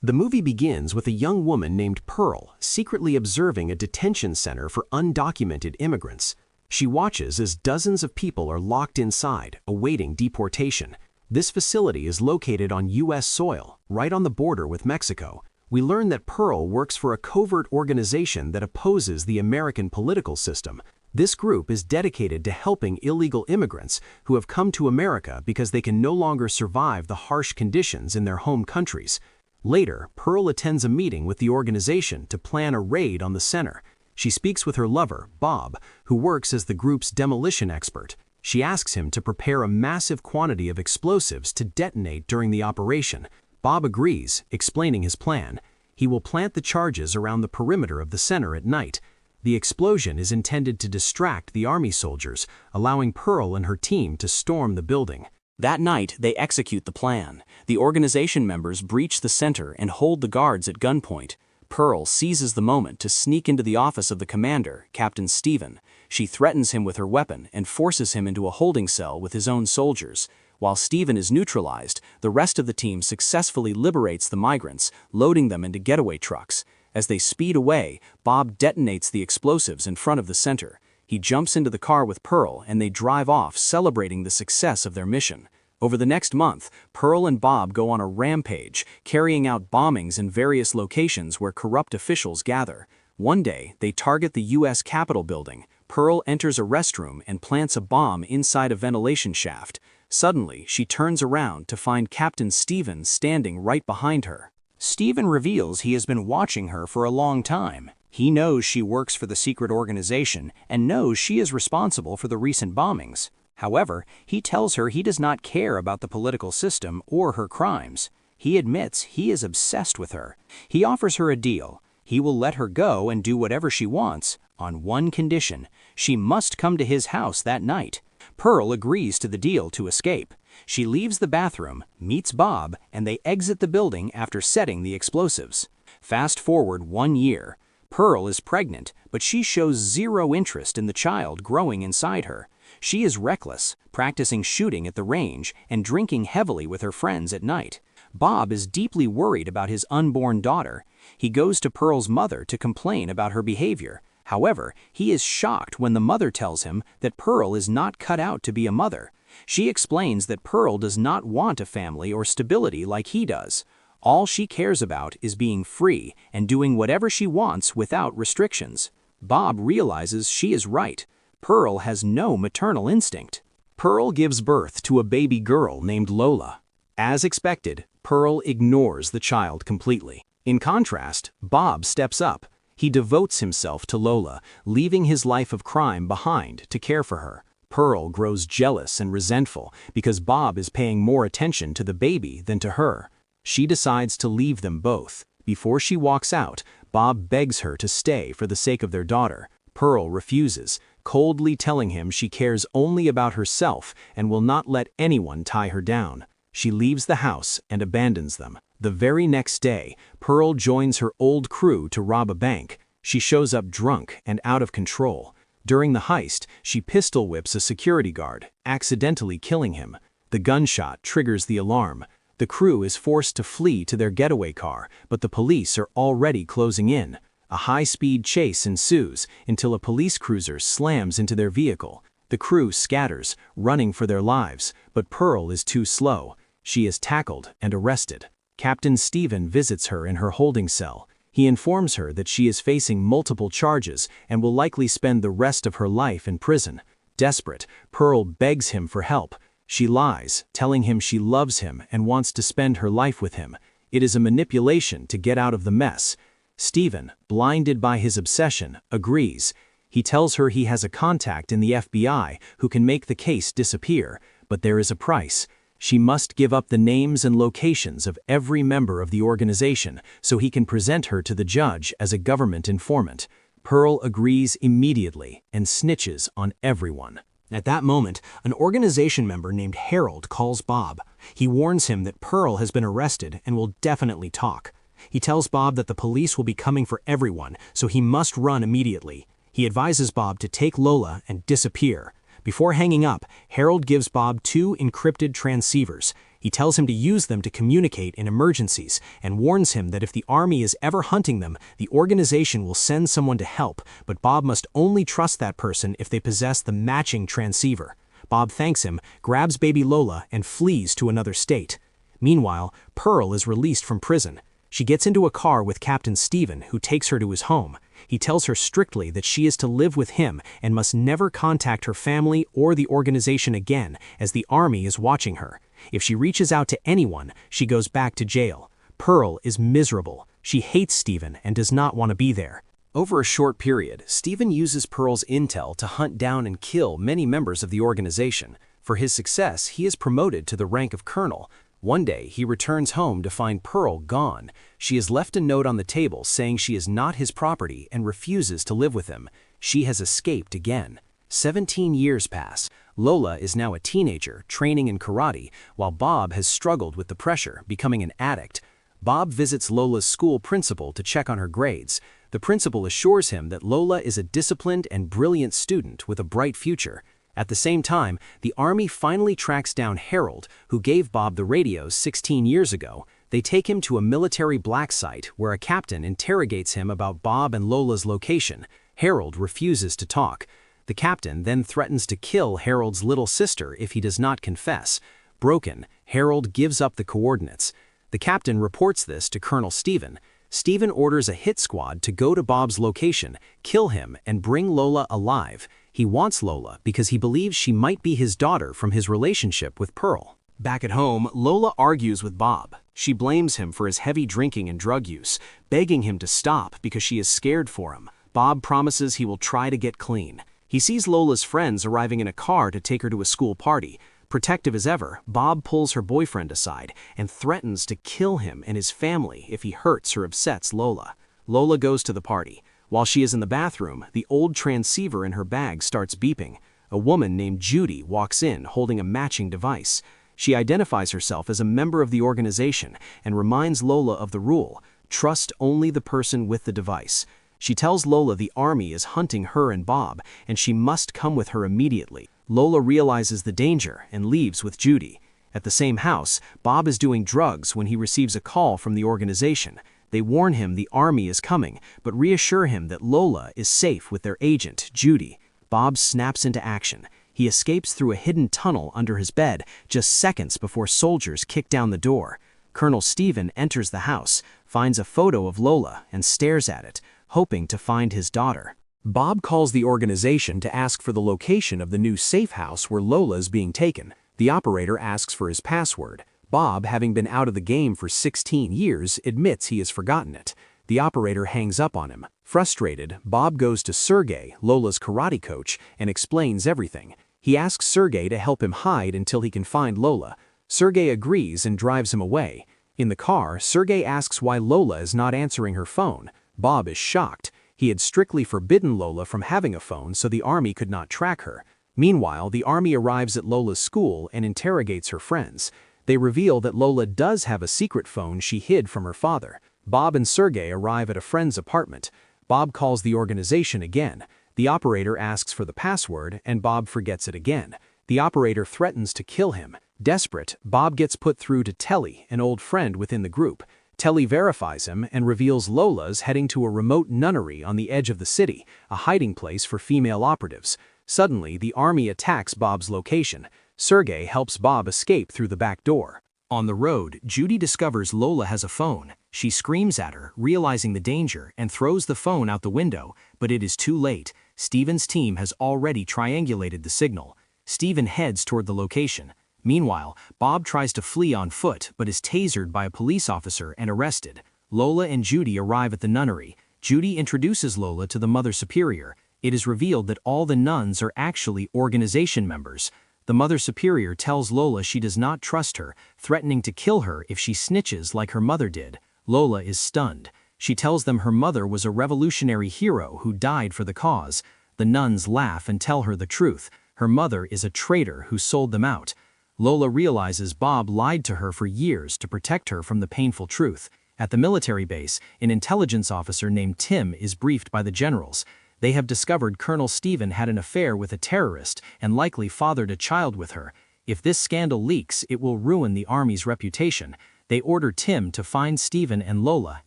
The movie begins with a young woman named Pearl secretly observing a detention center for undocumented immigrants. She watches as dozens of people are locked inside, awaiting deportation. This facility is located on U.S. soil, right on the border with Mexico. We learn that Pearl works for a covert organization that opposes the American political system. This group is dedicated to helping illegal immigrants who have come to America because they can no longer survive the harsh conditions in their home countries. Later, Pearl attends a meeting with the organization to plan a raid on the center. She speaks with her lover, Bob, who works as the group's demolition expert. She asks him to prepare a massive quantity of explosives to detonate during the operation. Bob agrees, explaining his plan. He will plant the charges around the perimeter of the center at night. The explosion is intended to distract the army soldiers, allowing Pearl and her team to storm the building. That night, they execute the plan. The organization members breach the center and hold the guards at gunpoint. Pearl seizes the moment to sneak into the office of the commander, Captain Stephen. She threatens him with her weapon and forces him into a holding cell with his own soldiers. While Stephen is neutralized, the rest of the team successfully liberates the migrants, loading them into getaway trucks. As they speed away, Bob detonates the explosives in front of the center. He jumps into the car with Pearl and they drive off, celebrating the success of their mission. Over the next month, Pearl and Bob go on a rampage, carrying out bombings in various locations where corrupt officials gather. One day, they target the U.S. Capitol building. Pearl enters a restroom and plants a bomb inside a ventilation shaft. Suddenly, she turns around to find Captain Stephen standing right behind her. Stephen reveals he has been watching her for a long time. He knows she works for the secret organization and knows she is responsible for the recent bombings. However, he tells her he does not care about the political system or her crimes. He admits he is obsessed with her. He offers her a deal. He will let her go and do whatever she wants, on one condition: she must come to his house that night. Pearl agrees to the deal to escape. She leaves the bathroom, meets Bob, and they exit the building after setting the explosives. Fast forward 1 year. Pearl is pregnant, but she shows zero interest in the child growing inside her. She is reckless, practicing shooting at the range and drinking heavily with her friends at night. Bob is deeply worried about his unborn daughter. He goes to Pearl's mother to complain about her behavior. However, he is shocked when the mother tells him that Pearl is not cut out to be a mother. She explains that Pearl does not want a family or stability like he does. All she cares about is being free and doing whatever she wants without restrictions. Bob realizes she is right. Pearl has no maternal instinct. Pearl gives birth to a baby girl named Lola. As expected, Pearl ignores the child completely. In contrast, Bob steps up. He devotes himself to Lola, leaving his life of crime behind to care for her. Pearl grows jealous and resentful because Bob is paying more attention to the baby than to her. She decides to leave them both. Before she walks out, Bob begs her to stay for the sake of their daughter. Pearl refuses, coldly telling him she cares only about herself and will not let anyone tie her down. She leaves the house and abandons them. The very next day, Pearl joins her old crew to rob a bank. She shows up drunk and out of control. During the heist, she pistol whips a security guard, accidentally killing him. The gunshot triggers the alarm. The crew is forced to flee to their getaway car, but the police are already closing in. A high-speed chase ensues until a police cruiser slams into their vehicle. The crew scatters, running for their lives, but Pearl is too slow. She is tackled and arrested. Captain Stephen visits her in her holding cell. He informs her that she is facing multiple charges and will likely spend the rest of her life in prison. Desperate, Pearl begs him for help. She lies, telling him she loves him and wants to spend her life with him. It is a manipulation to get out of the mess. Stephen, blinded by his obsession, agrees. He tells her he has a contact in the FBI who can make the case disappear, but there is a price. She must give up the names and locations of every member of the organization so he can present her to the judge as a government informant. Pearl agrees immediately and snitches on everyone. At that moment, an organization member named Harold calls Bob. He warns him that Pearl has been arrested and will definitely talk. He tells Bob that the police will be coming for everyone, so he must run immediately. He advises Bob to take Lola and disappear. Before hanging up, Harold gives Bob 2 encrypted transceivers. He tells him to use them to communicate in emergencies and warns him that if the army is ever hunting them, the organization will send someone to help, but Bob must only trust that person if they possess the matching transceiver. Bob thanks him, grabs baby Lola, and flees to another state. Meanwhile, Pearl is released from prison. She gets into a car with Captain Stephen, who takes her to his home. He tells her strictly that she is to live with him and must never contact her family or the organization again, as the army is watching her. If she reaches out to anyone, she goes back to jail. Pearl is miserable. She hates Stephen and does not want to be there. Over a short period, Stephen uses Pearl's intel to hunt down and kill many members of the organization. For his success, he is promoted to the rank of colonel. One day, he returns home to find Pearl gone. She has left a note on the table saying she is not his property and refuses to live with him. She has escaped again. 17 years pass. Lola is now a teenager, training in karate, while Bob has struggled with the pressure, becoming an addict. Bob visits Lola's school principal to check on her grades. The principal assures him that Lola is a disciplined and brilliant student with a bright future. At the same time, the army finally tracks down Harold, who gave Bob the radios 16 years ago. They take him to a military black site where a captain interrogates him about Bob and Lola's location. Harold refuses to talk. The captain then threatens to kill Harold's little sister if he does not confess. Broken, Harold gives up the coordinates. The captain reports this to Colonel Stephen. Stephen orders a hit squad to go to Bob's location, kill him, and bring Lola alive. He wants Lola because he believes she might be his daughter from his relationship with Pearl. Back at home, Lola argues with Bob. She blames him for his heavy drinking and drug use, begging him to stop because she is scared for him. Bob promises he will try to get clean. He sees Lola's friends arriving in a car to take her to a school party. Protective as ever, Bob pulls her boyfriend aside and threatens to kill him and his family if he hurts or upsets Lola. Lola goes to the party. While she is in the bathroom, the old transceiver in her bag starts beeping. A woman named Judy walks in holding a matching device. She identifies herself as a member of the organization and reminds Lola of the rule: trust only the person with the device. She tells Lola the army is hunting her and Bob, and she must come with her immediately. Lola realizes the danger and leaves with Judy. At the same house, Bob is doing drugs when he receives a call from the organization. They warn him the army is coming, but reassure him that Lola is safe with their agent, Judy. Bob snaps into action. He escapes through a hidden tunnel under his bed just seconds before soldiers kick down the door. Colonel Stephen enters the house, finds a photo of Lola, and stares at it, hoping to find his daughter. Bob calls the organization to ask for the location of the new safe house where Lola is being taken. The operator asks for his password. Bob, having been out of the game for 16 years, admits he has forgotten it. The operator hangs up on him. Frustrated, Bob goes to Sergey, Lola's karate coach, and explains everything. He asks Sergey to help him hide until he can find Lola. Sergey agrees and drives him away. In the car, Sergey asks why Lola is not answering her phone. Bob is shocked. He had strictly forbidden Lola from having a phone so the army could not track her. Meanwhile, the army arrives at Lola's school and interrogates her friends. They reveal that Lola does have a secret phone she hid from her father. Bob and Sergey arrive at a friend's apartment. Bob calls the organization again. The operator asks for the password, and Bob forgets it again. The operator threatens to kill him. Desperate, Bob gets put through to Telly, an old friend within the group. Telly verifies him and reveals Lola's heading to a remote nunnery on the edge of the city, a hiding place for female operatives. Suddenly, the army attacks Bob's location. Sergey helps Bob escape through the back door. On the road, Judy discovers Lola has a phone. She screams at her, realizing the danger, and throws the phone out the window, but it is too late. Stephen's team has already triangulated the signal. Stephen heads toward the location. Meanwhile, Bob tries to flee on foot but is tasered by a police officer and arrested. Lola and Judy arrive at the nunnery. Judy introduces Lola to the Mother Superior. It is revealed that all the nuns are actually organization members. The Mother Superior tells Lola she does not trust her, threatening to kill her if she snitches like her mother did. Lola is stunned. She tells them her mother was a revolutionary hero who died for the cause. The nuns laugh and tell her the truth. Her mother is a traitor who sold them out. Lola realizes Bob lied to her for years to protect her from the painful truth. At the military base, an intelligence officer named Tim is briefed by the generals. They have discovered Colonel Stephen had an affair with a terrorist and likely fathered a child with her. If this scandal leaks, it will ruin the Army's reputation. They order Tim to find Stephen and Lola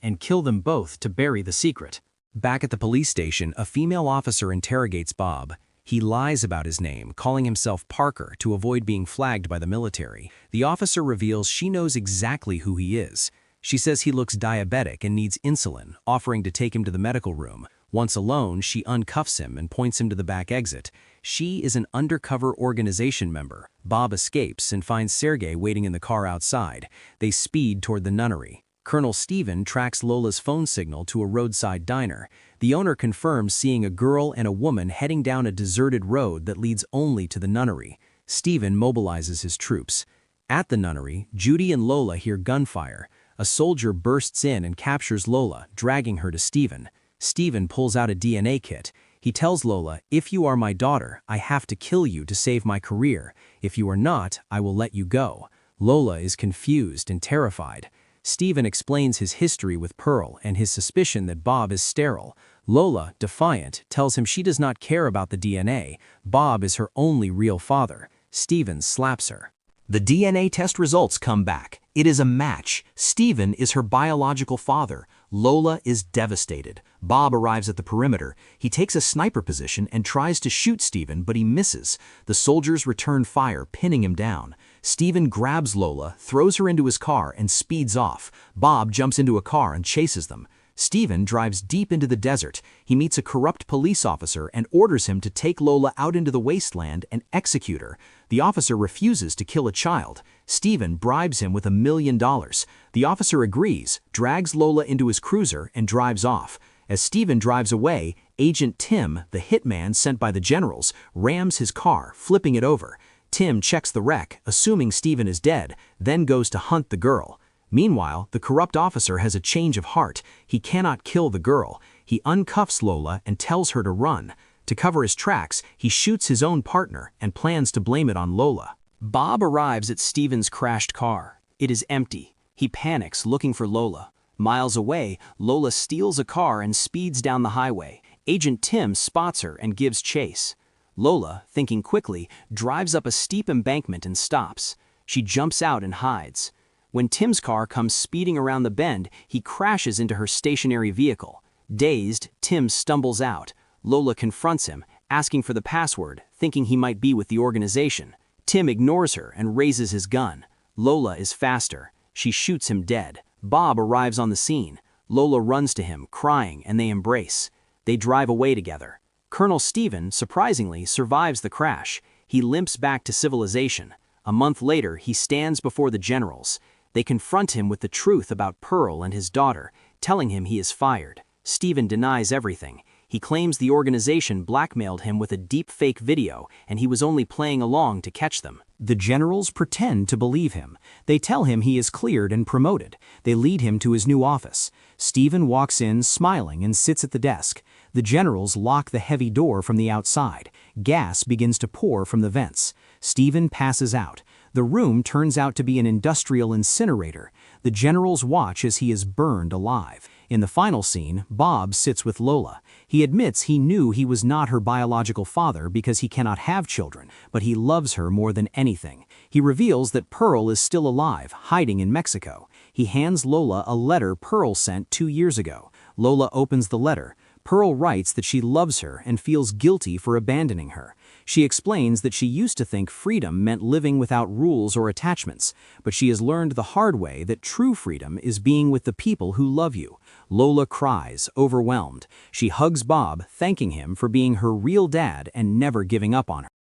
and kill them both to bury the secret. Back at the police station, a female officer interrogates Bob. He lies about his name, calling himself Parker to avoid being flagged by the military. The officer reveals she knows exactly who he is. She says he looks diabetic and needs insulin, offering to take him to the medical room. Once alone, she uncuffs him and points him to the back exit. She is an undercover organization member. Bob escapes and finds Sergei waiting in the car outside. They speed toward the nunnery. Colonel Stephen tracks Lola's phone signal to a roadside diner. The owner confirms seeing a girl and a woman heading down a deserted road that leads only to the nunnery. Stephen mobilizes his troops. At the nunnery, Judy and Lola hear gunfire. A soldier bursts in and captures Lola, dragging her to Stephen. Stephen pulls out a DNA kit. He tells Lola, "If you are my daughter, I have to kill you to save my career. If you are not, I will let you go." Lola is confused and terrified. Stephen explains his history with Pearl and his suspicion that Bob is sterile. Lola, defiant, tells him she does not care about the DNA. Bob is her only real father. Stephen slaps her. The DNA test results come back. It is a match. Stephen is her biological father. Lola is devastated. Bob arrives at the perimeter. He takes a sniper position and tries to shoot Stephen, but he misses. The soldiers return fire, pinning him down. Stephen grabs Lola, throws her into his car, and speeds off. Bob jumps into a car and chases them. Stephen drives deep into the desert. He meets a corrupt police officer and orders him to take Lola out into the wasteland and execute her. The officer refuses to kill a child. Stephen bribes him with $1 million. The officer agrees, drags Lola into his cruiser, and drives off. As Stephen drives away, Agent Tim, the hitman sent by the generals, rams his car, flipping it over. Tim checks the wreck, assuming Stephen is dead, then goes to hunt the girl. Meanwhile, the corrupt officer has a change of heart. He cannot kill the girl. He uncuffs Lola and tells her to run. To cover his tracks, he shoots his own partner and plans to blame it on Lola. Bob arrives at Stephen's crashed car. It is empty. He panics, looking for Lola. Miles away, Lola steals a car and speeds down the highway. Agent Tim spots her and gives chase. Lola, thinking quickly, drives up a steep embankment and stops. She jumps out and hides. When Tim's car comes speeding around the bend, he crashes into her stationary vehicle. Dazed, Tim stumbles out. Lola confronts him, asking for the password, thinking he might be with the organization. Tim ignores her and raises his gun. Lola is faster. She shoots him dead. Bob arrives on the scene. Lola runs to him, crying, and they embrace. They drive away together. Colonel Stephen, surprisingly, survives the crash. He limps back to civilization. A month later, he stands before the generals. They confront him with the truth about Pearl and his daughter, telling him he is fired. Stephen denies everything. He claims the organization blackmailed him with a deep-fake video, and he was only playing along to catch them. The generals pretend to believe him. They tell him he is cleared and promoted. They lead him to his new office. Stephen walks in, smiling, and sits at the desk. The generals lock the heavy door from the outside. Gas begins to pour from the vents. Stephen passes out. The room turns out to be an industrial incinerator. The generals watch as he is burned alive. In the final scene, Bob sits with Lola. He admits he knew he was not her biological father because he cannot have children, but he loves her more than anything. He reveals that Pearl is still alive, hiding in Mexico. He hands Lola a letter Pearl sent 2 years ago. Lola opens the letter. Pearl writes that she loves her and feels guilty for abandoning her. She explains that she used to think freedom meant living without rules or attachments, but she has learned the hard way that true freedom is being with the people who love you. Lola cries, overwhelmed. She hugs Bob, thanking him for being her real dad and never giving up on her.